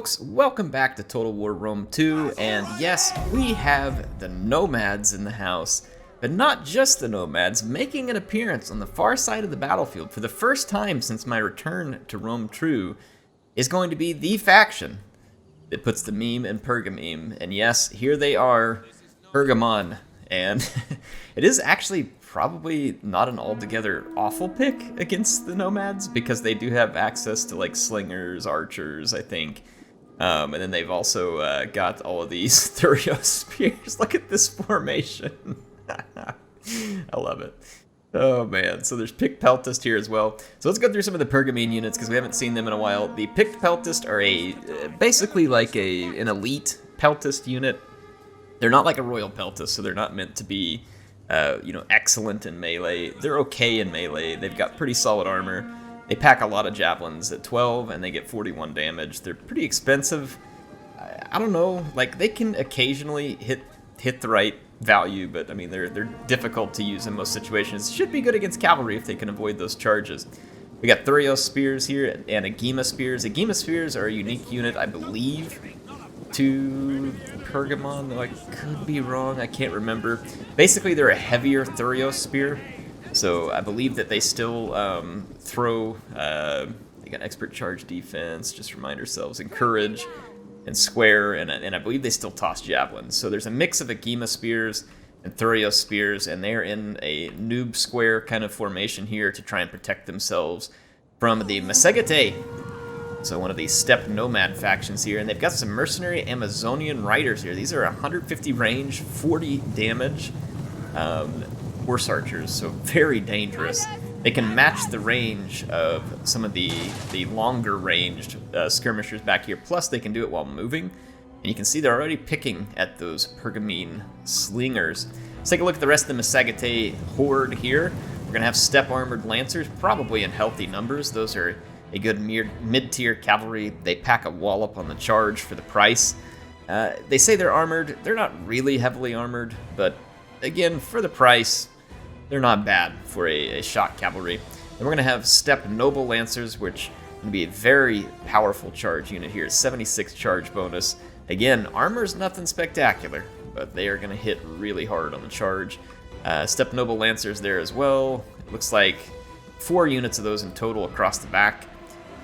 folks, welcome back to Total War Rome 2, and yes, we have the Nomads in the house, but not just the Nomads. Making an appearance on the far side of the battlefield for the first time since my return to Rome True is going to be the faction that puts the meme in Pergamon, and yes, here they are, Pergamon, and it is actually probably not an altogether awful pick against the Nomads because they do have access to like slingers, archers, I think. And then they've also got all of these Thurio spears. Look at this formation. I love it. Oh man, so there's Picked Peltist here as well. So let's go through some of the Pergamon units because we haven't seen them in a while. The Picked Peltist are basically like an elite Peltist unit. They're not like a Royal Peltist, so they're not meant to be excellent in melee. They're okay in melee. They've got pretty solid armor. They pack a lot of javelins at 12, and they get 41 damage. They're pretty expensive. I don't know, like they can occasionally hit the right value, but I mean they're difficult to use in most situations. Should be good against cavalry if they can avoid those charges. We got Thurio spears here and Agema spears. Agema spears are a unique unit, I believe, to Pergamon, though I could be wrong, I can't remember. Basically, they're a heavier Thurio spear, so I believe that they still throw, they got expert charge defense, just remind ourselves, encourage, and square, and I believe they still toss javelins. So there's a mix of Agema spears and Thurio spears, and they're in a noob square kind of formation here to try and protect themselves from the Masegete. So one of these steppe nomad factions here, and they've got some mercenary Amazonian riders here. These are 150 range, 40 damage horse archers, so very dangerous. They can match the range of some of the longer ranged skirmishers back here, plus they can do it while moving. And you can see they're already picking at those Pergamon slingers. Let's take a look at the rest of the Masegete horde here. We're going to have steppe armored lancers, probably in healthy numbers. Those are a good mid-tier cavalry. They pack a wallop on the charge for the price. They say they're armored. They're not really heavily armored, but again, for the price, they're not bad for a shock cavalry. And we're going to have steppe noble lancers, which are going to be a very powerful charge unit here. 76 charge bonus. Again, armor's nothing spectacular, but they are going to hit really hard on the charge. Steppe noble lancers there as well. It looks like 4 units of those in total across the back.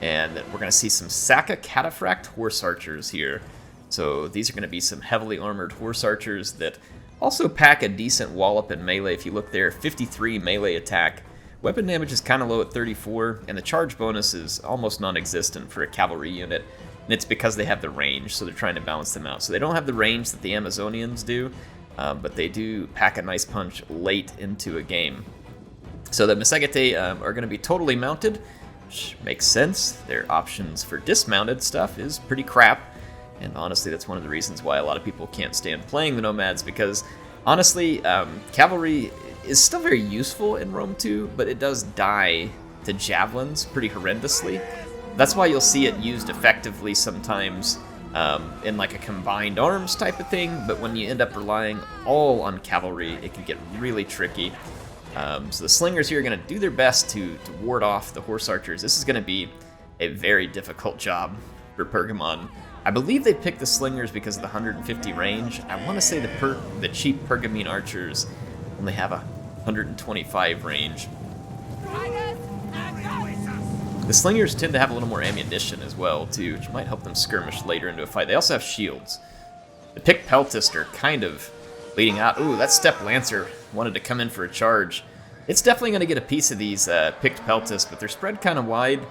And we're going to see some Saka Cataphract horse archers here. So these are going to be some heavily armored horse archers that also pack a decent wallop in melee. If you look there, 53 melee attack. Weapon damage is kind of low at 34, and the charge bonus is almost non-existent for a cavalry unit. And it's because they have the range, so they're trying to balance them out. So they don't have the range that the Amazonians do, but they do pack a nice punch late into a game. So the Masegete are going to be totally mounted, which makes sense. Their options for dismounted stuff is pretty crap, and honestly that's one of the reasons why a lot of people can't stand playing the Nomads, because honestly cavalry is still very useful in Rome 2, but it does die to javelins pretty horrendously. That's why you'll see it used effectively sometimes in like a combined arms type of thing, but when you end up relying all on cavalry, it can get really tricky. So the slingers here are going to do their best to ward off the horse archers. This is going to be a very difficult job for Pergamon. I believe they picked the slingers because of the 150 range. I want to say the cheap Pergamon archers only have a 125 range. The slingers tend to have a little more ammunition as well too, which might help them skirmish later into a fight. They also have shields. The Picked Peltist are kind of leading out. Ooh, that steppe lancer wanted to come in for a charge. It's definitely going to get a piece of these Picked Peltists, but they're spread kind of wide,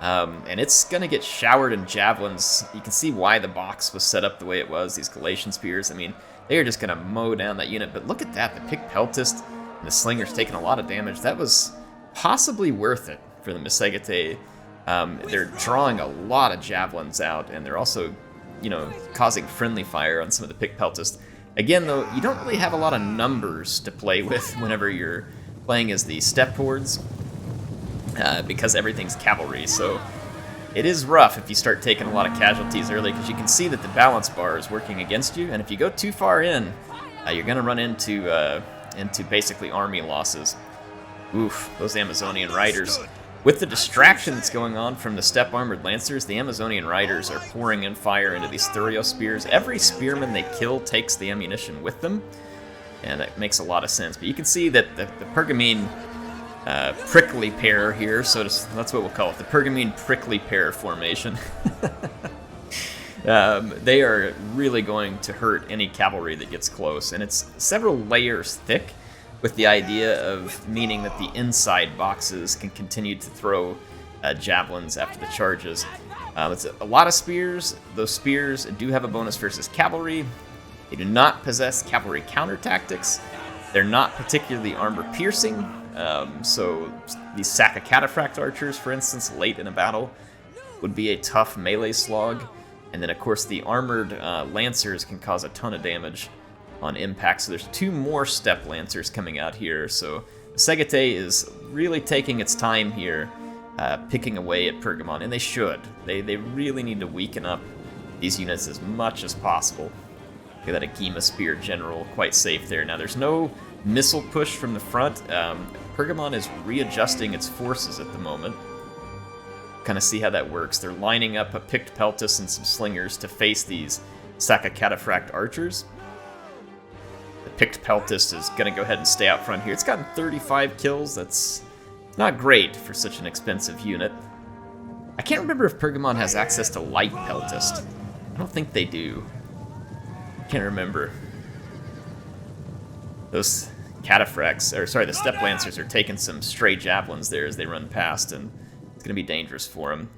and it's going to get showered in javelins. You can see why the box was set up the way it was, these Galatian spears. I mean, they are just going to mow down that unit, but look at that, the Picked Peltist and the slingers taking a lot of damage. That was possibly worth it for the Masegete. They're drawing a lot of javelins out, and they're also, causing friendly fire on some of the Picked Peltists. Again, though, you don't really have a lot of numbers to play with whenever you're playing as the steppe hordes, because everything's cavalry, so it is rough if you start taking a lot of casualties early, because you can see that the balance bar is working against you, and if you go too far in, you're going to run into basically army losses. Oof, those Amazonian riders. With the distraction that's going on from the Steppe Armored Lancers, the Amazonian Riders are pouring in fire into these Thurio Spears. Every spearman they kill takes the ammunition with them, and that makes a lot of sense. But you can see that the Pergamene prickly pear here, that's what we'll call it, the Pergamene prickly pear formation. They are really going to hurt any cavalry that gets close, and it's several layers thick, with the idea of meaning that the inside boxes can continue to throw javelins after the charges. It's a lot of spears. Those spears do have a bonus versus cavalry. They do not possess cavalry counter tactics. They're not particularly armor piercing. So these Saka Cataphract archers, for instance, late in a battle, would be a tough melee slog. And then, of course, the armored lancers can cause a ton of damage on impact. So there's 2 more Steppe Lancers coming out here. So Segete is really taking its time here, picking away at Pergamon, and they should. They really need to weaken up these units as much as possible. Look at that Agema Spear General, quite safe there. Now there's no missile push from the front. Pergamon is readjusting its forces at the moment. Kind of see how that works. They're lining up a picked Peltis and some slingers to face these Saka Cataphract archers. The picked Peltis is going to go ahead and stay out front here. It's gotten 35 kills. That's not great for such an expensive unit. I can't remember if Pergamon has access to light Peltist. I don't think they do. Can't remember. Those Cataphracts, or sorry, the Steppe Lancers are taking some stray javelins there as they run past, and it's going to be dangerous for them.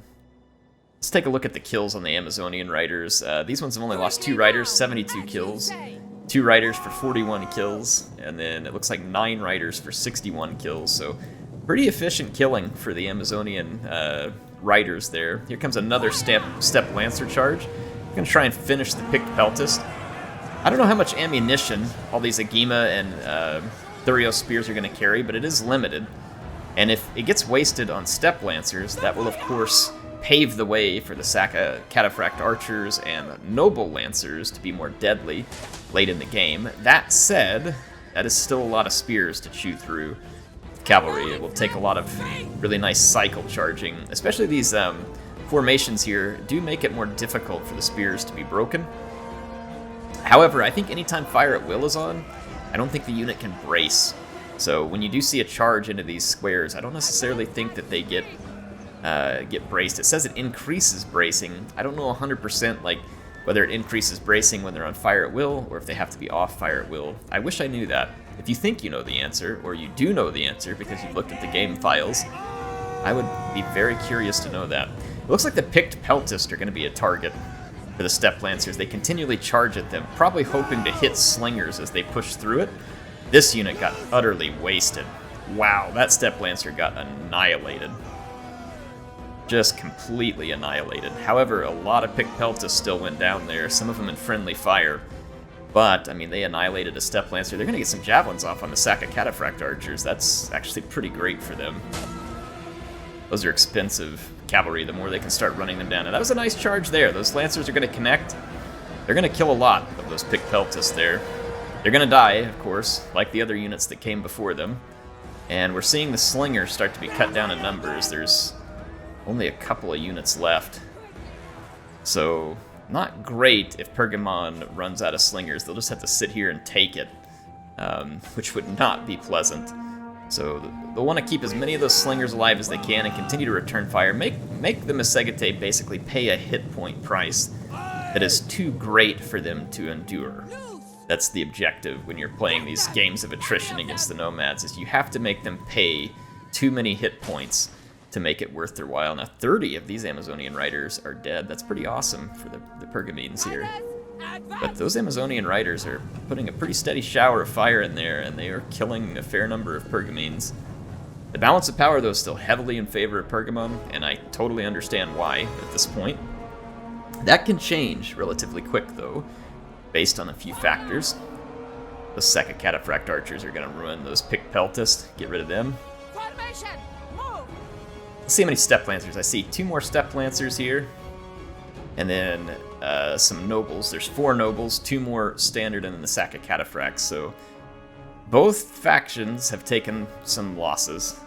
Let's take a look at the kills on the Amazonian Riders. These ones have only lost 2 riders, 72 kills. 2 riders for 41 kills, and then it looks like 9 riders for 61 kills, so pretty efficient killing for the Amazonian riders there. Here comes another Steppe Lancer charge. I'm going to try and finish the picked Peltist. I don't know how much ammunition all these Agema and Thurio Spears are going to carry, but it is limited. And if it gets wasted on Steppe Lancers, that will of course pave the way for the Saka Cataphract Archers and Noble Lancers to be more deadly late in the game. That said, that is still a lot of spears to chew through. Cavalry, it will take a lot of really nice cycle charging. Especially these formations here do make it more difficult for the spears to be broken. However, I think anytime Fire at Will is on, I don't think the unit can brace. So when you do see a charge into these squares, I don't necessarily think that they get braced. It says it increases bracing. I don't know 100% like whether it increases bracing when they're on Fire at Will or if they have to be off Fire at Will. I wish I knew that. If you think you know the answer, or you do know the answer because you've looked at the game files, I would be very curious to know that. It looks like the picked Peltist are going to be a target for the Steppe Lancers. They continually charge at them, probably hoping to hit slingers as they push through it. This unit got utterly wasted. Wow, that Steppe Lancer got annihilated. Just completely annihilated. However, a lot of picked Peltis still went down there, some of them in friendly fire. But, I mean, they annihilated a Steppe Lancer. They're going to get some javelins off on the Saka Cataphract Archers. That's actually pretty great for them. Those are expensive cavalry, the more they can start running them down. And that was a nice charge there. Those Lancers are going to connect. They're going to kill a lot of those picked Peltis there. They're going to die, of course, like the other units that came before them. And we're seeing the Slingers start to be cut down in numbers. There's only a couple of units left. So, not great if Pergamon runs out of Slingers. They'll just have to sit here and take it, which would not be pleasant. So they'll want to keep as many of those Slingers alive as they can and continue to return fire. Make the Masegete basically pay a hit point price that is too great for them to endure. That's the objective when you're playing these games of attrition against the Nomads, is you have to make them pay too many hit points to make it worth their while. Now 30 of these Amazonian Riders are dead. That's pretty awesome for the Pergamenes here. But those Amazonian Riders are putting a pretty steady shower of fire in there, and they are killing a fair number of Pergamenes. The balance of power, though, is still heavily in favor of Pergamon, and I totally understand why at this point. That can change relatively quick, though, based on a few factors. The Saka Cataphract Archers are going to ruin those picked Peltist. Get rid of them. Let's see how many Steppe Lancers. I see 2 more Steppe Lancers here. And then some Nobles. There's 4 Nobles, 2 more Standard, and then the Saka Cataphracts. So both factions have taken some losses.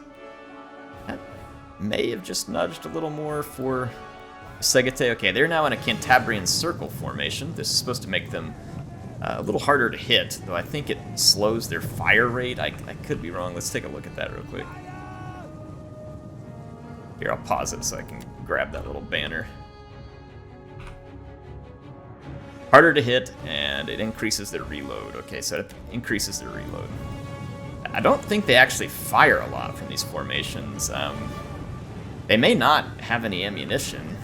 may have just nudged a little more for Segate. Okay, they're now in a Cantabrian circle formation. This is supposed to make them a little harder to hit, though I think it slows their fire rate. I could be wrong. Let's take a look at that real quick. Here, I'll pause it so I can grab that little banner. Harder to hit, and it increases their reload. Okay, so it increases their reload. I don't think they actually fire a lot from these formations. They may not have any ammunition.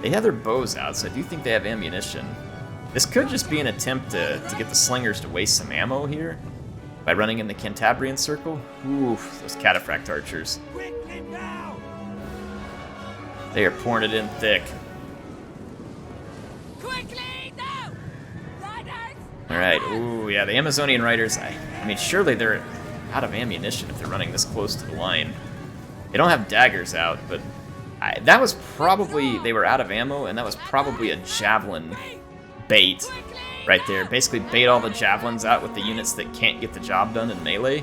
They have their bows out, so I do think they have ammunition. This could just be an attempt to get the slingers to waste some ammo here by running in the Cantabrian circle. Oof, those cataphract archers. They are pouring it in thick. Quickly, no! Riders! Alright, ooh, yeah, the Amazonian riders, I mean, surely they're out of ammunition if they're running this close to the line. They don't have daggers out, but that was probably, they were out of ammo, and that was probably a javelin bait right there. Basically bait all the javelins out with the units that can't get the job done in melee,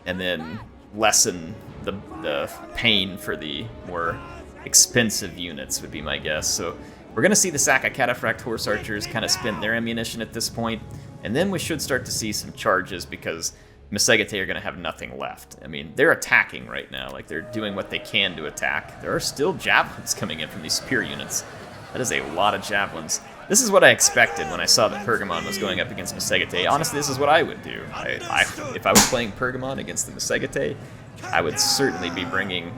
and then lessen the pain for the more expensive units would be my guess. So we're going to see the Saka Cataphract Horse Archers kind of spend their ammunition at this point, and then we should start to see some charges because Masegate are going to have nothing left. I mean, they're attacking right now. Like, they're doing what they can to attack. There are still javelins coming in from these spear units. That is a lot of javelins. This is what I expected when I saw that Pergamon was going up against Masegate. Honestly, this is what I would do. If I was playing Pergamon against the Masegate, I would certainly be bringing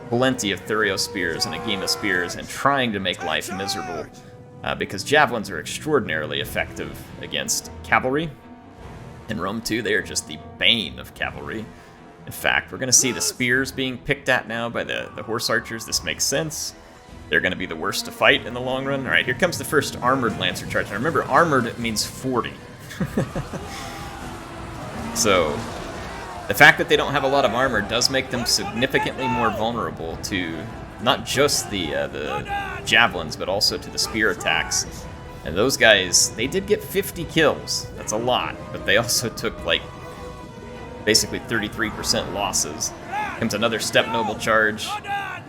plenty of Thurio spears and Agema spears and trying to make life miserable, because javelins are extraordinarily effective against cavalry. In Rome 2, they are just the bane of cavalry. In fact, we're going to see the spears being picked at now by the horse archers. This makes sense. They're going to be the worst to fight in the long run. All right, here comes the first armored lancer charge. Now remember, armored means 40. So the fact that they don't have a lot of armor does make them significantly more vulnerable to not just the javelins, but also to the spear attacks. And those guys, they did get 50 kills. That's a lot, but they also took, like, basically 33% losses. Comes another Step Noble charge.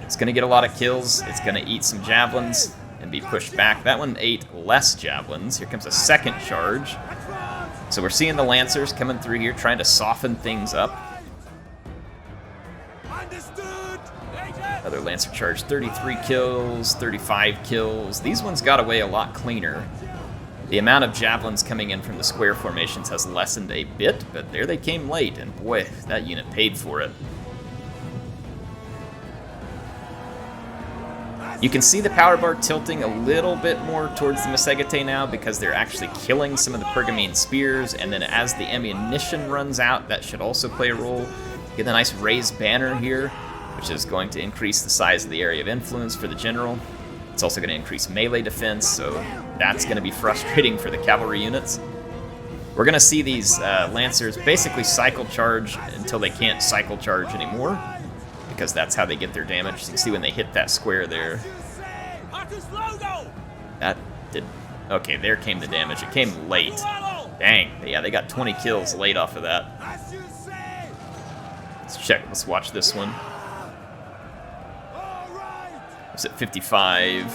It's going to get a lot of kills. It's going to eat some javelins and be pushed back. That one ate less javelins. Here comes a second charge. So we're seeing the Lancers coming through here, trying to soften things up. Another Lancer charge, 33 kills, 35 kills. These ones got away a lot cleaner. The amount of javelins coming in from the square formations has lessened a bit, but there they came late, and boy, that unit paid for it. You can see the power bar tilting a little bit more towards the Masegate now because they're actually killing some of the Pergamene spears, and then as the ammunition runs out, that should also play a role. Get a nice raised banner here, which is going to increase the size of the area of influence for the general. It's also going to increase melee defense, so that's going to be frustrating for the cavalry units. We're going to see these Lancers basically cycle charge until they can't cycle charge anymore, because that's how they get their damage. You can see when they hit that square there. That did... Okay, there came the damage. It came late. Dang. Yeah, they got 20 kills late off of that. Let's check. Let's watch this one. Was at 55.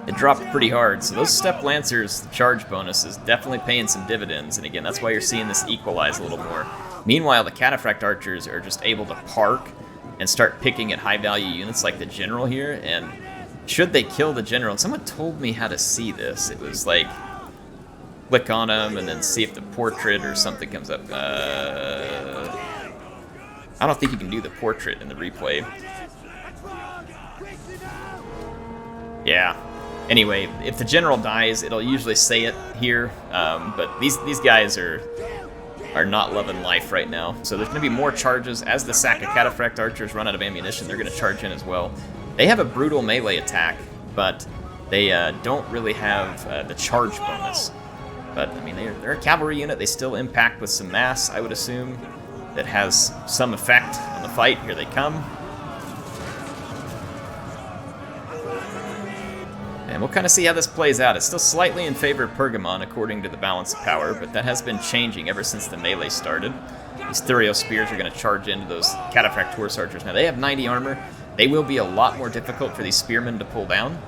It dropped pretty hard, so those Step Lancers charge bonus is definitely paying some dividends, and again, that's why you're seeing this equalize a little more. Meanwhile, the Cataphract Archers are just able to park and start picking at high-value units like the General here, and should they kill the General, and someone told me how to see this. It was like, click on him and then see if the portrait or something comes up. I don't think you can do the portrait in the replay. Yeah. Anyway, if the General dies, it'll usually say it here, but these guys are not loving life right now. So there's going to be more charges. As the Saka Cataphract Archers run out of ammunition, they're going to charge in as well. They have a brutal melee attack, but they don't really have the charge bonus. But, I mean, they're a cavalry unit. They still impact with some mass, I would assume, that has some effect on the fight. Here they come. And we'll kind of see how this plays out. It's still slightly in favor of Pergamon according to the balance of power, but that has been changing ever since the melee started. These Thurio Spears are going to charge into those Cataphract Horse Archers. Now, they have 90 armor. They will be a lot more difficult for these Spearmen to pull down.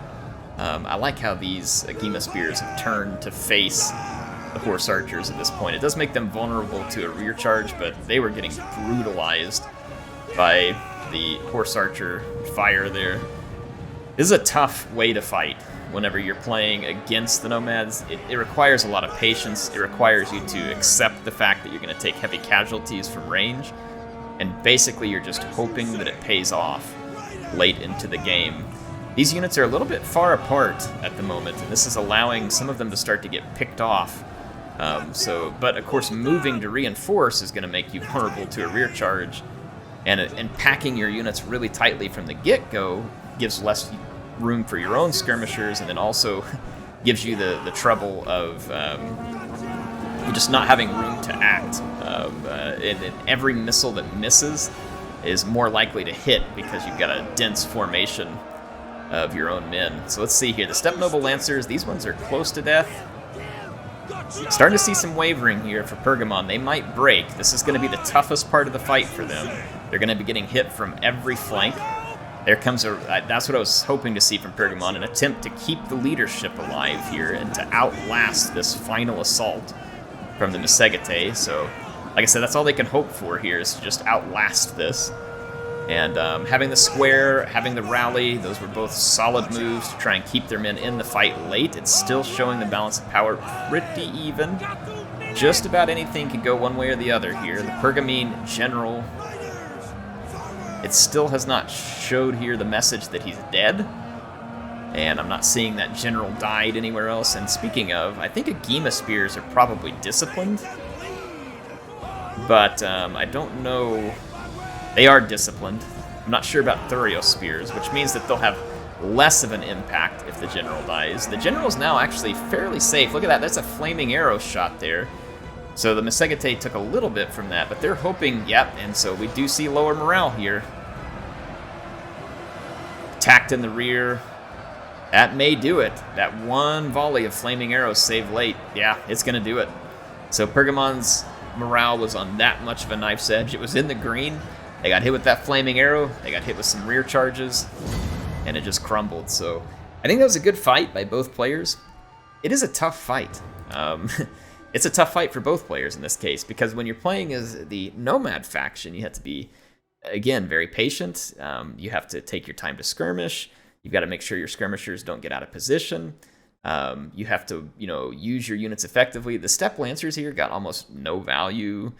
I like how these Agima Spears have turned to face the Horse Archers at this point. It does make them vulnerable to a rear charge, but they were getting brutalized by the Horse Archer fire there. This is a tough way to fight whenever you're playing against the Nomads. It requires a lot of patience. It requires you to accept the fact that you're going to take heavy casualties from range, and basically you're just hoping that it pays off late into the game. These units are a little bit far apart at the moment, and this is allowing some of them to start to get picked off. But of course, moving to reinforce is going to make you vulnerable to a rear charge, and packing your units really tightly from the get-go gives less room for your own skirmishers, and then also gives you the trouble of just not having room to act. And every missile that misses is more likely to hit because you've got a dense formation of your own men. So let's see here. The Steppe Noble Lancers, these ones are close to death. Starting to see some wavering here for Pergamon. They might break. This is going to be the toughest part of the fight for them. They're going to be getting hit from every flank. There comes that's what I was hoping to see from Pergamon, an attempt to keep the leadership alive here and to outlast this final assault from the Misegate. So, like I said, that's all they can hope for here, is to just outlast this. And having the square, having the rally, those were both solid moves to try and keep their men in the fight late. It's still showing the balance of power pretty even. Just about anything can go one way or the other here. The Pergamene general, it still has not showed here the message that he's dead. And I'm not seeing that general died anywhere else. And speaking of, I think Agima Spears are probably disciplined. But I don't know. They are disciplined. I'm not sure about Thurio Spears, which means that they'll have less of an impact if the general dies. The general's now actually fairly safe. Look at that. That's a flaming arrow shot there. So the Misegate took a little bit from that, but they're hoping, yep, and so we do see lower morale here. Attacked in the rear. That may do it. That one volley of flaming arrows saved late. Yeah, it's going to do it. So Pergamon's morale was on that much of a knife's edge. It was in the green. They got hit with that flaming arrow. They got hit with some rear charges, and it just crumbled. So I think that was a good fight by both players. It is a tough fight. It's a tough fight for both players in this case, because when you're playing as the Nomad faction, you have to be, again, very patient. You have to take your time to skirmish. You've got to make sure your skirmishers don't get out of position. You have to, use your units effectively. The Steppe Lancers here got almost no value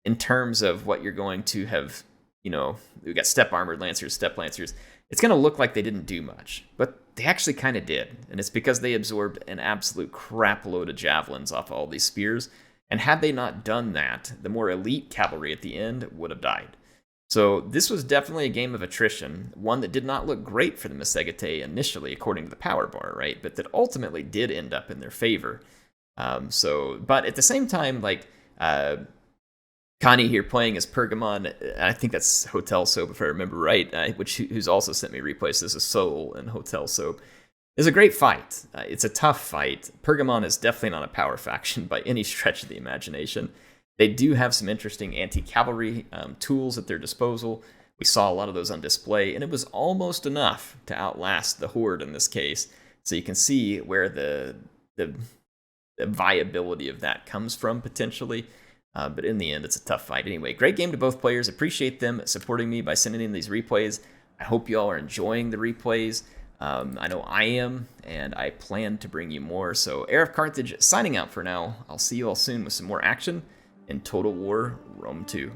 in terms of what you're going to have, we've got Steppe Armored Lancers, Steppe Lancers. It's going to look like they didn't do much, but they actually kind of did. And it's because they absorbed an absolute crap load of javelins off all these spears. And had they not done that, the more elite cavalry at the end would have died. So this was definitely a game of attrition, one that did not look great for the Misegate initially, according to the power bar, right? But that ultimately did end up in their favor. But at the same time, Connie here playing as Pergamon, I think that's Hotel Soap if I remember right, who's also sent me replays. This is Soul and Hotel Soap. It's a great fight. It's a tough fight. Pergamon is definitely not a power faction by any stretch of the imagination. They do have some interesting anti-cavalry tools at their disposal. We saw a lot of those on display, and it was almost enough to outlast the Horde in this case. So you can see where the viability of that comes from, potentially. But in the end, it's a tough fight. Anyway, great game to both players. Appreciate them supporting me by sending in these replays. I hope you all are enjoying the replays. I know I am, and I plan to bring you more. So HeirofCarthage signing out for now. I'll see you all soon with some more action in Total War Rome 2.